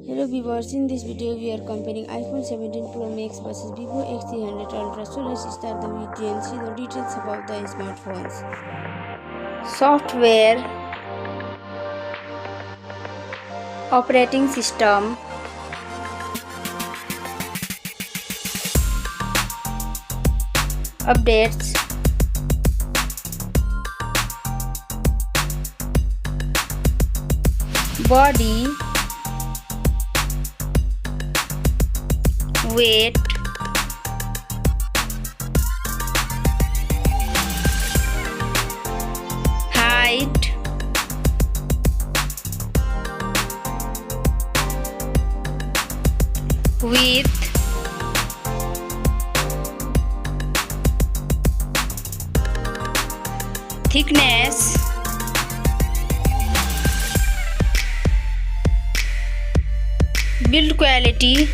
Hello viewers, in this video we are comparing iPhone 17 Pro Max versus Vivo X300 Ultra. So let's start the video and see the details about the smartphones. Software, operating system, updates, body, weight, height, width, thickness, build quality,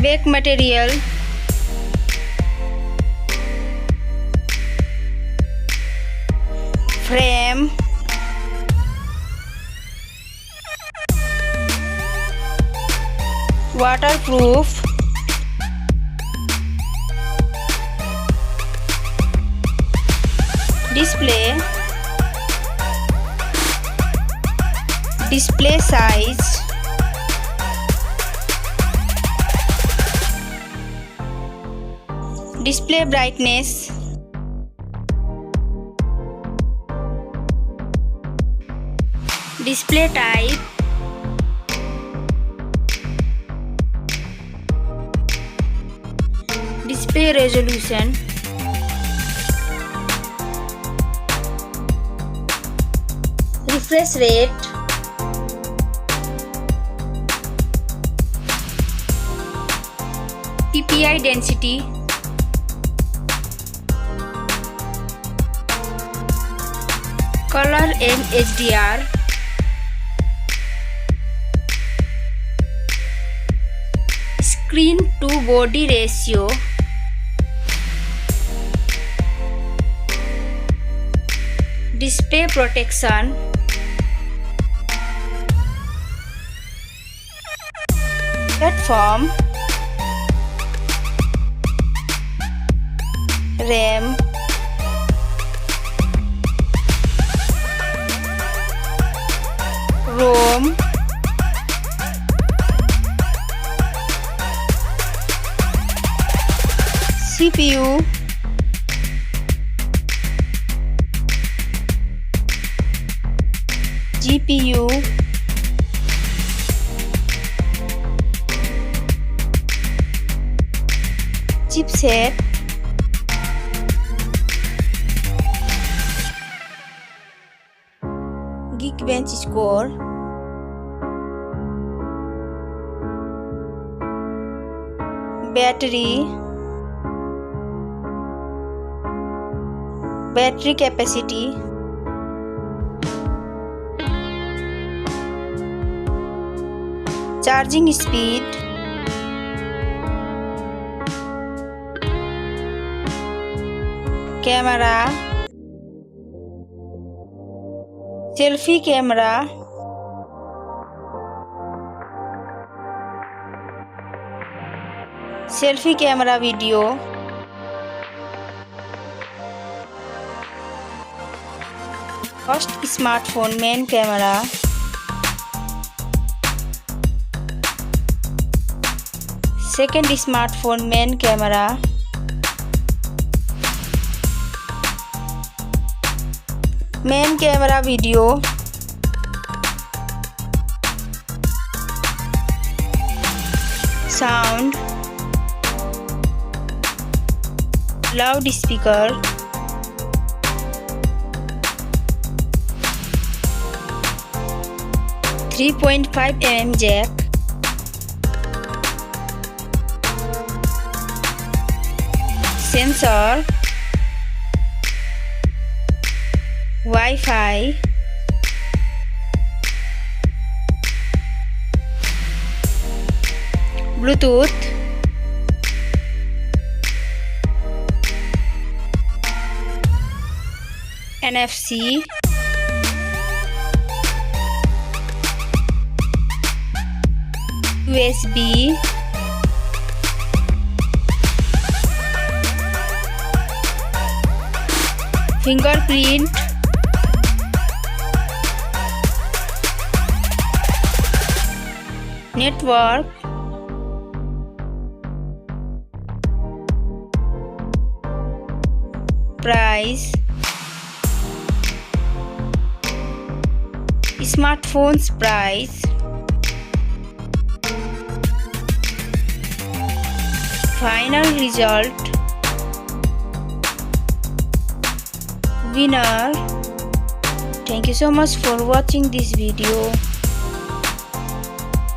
back material, frame, waterproof, display size, display brightness, display type, display resolution, refresh rate, PPI density, color and HDR, screen to body ratio, display protection, platform, RAM, ROM, CPU, GPU, chipset, Geekbench score, battery capacity, charging speed, camera, selfie camera, selfie camera video, first smartphone main camera, second smartphone main camera, main camera video, sound, loudspeaker, .5mm jack, sensor, Wi-Fi, Bluetooth, NFC, USB, fingerprint, network, price, smartphone's price, final result, winner. Thank you so much for watching this video.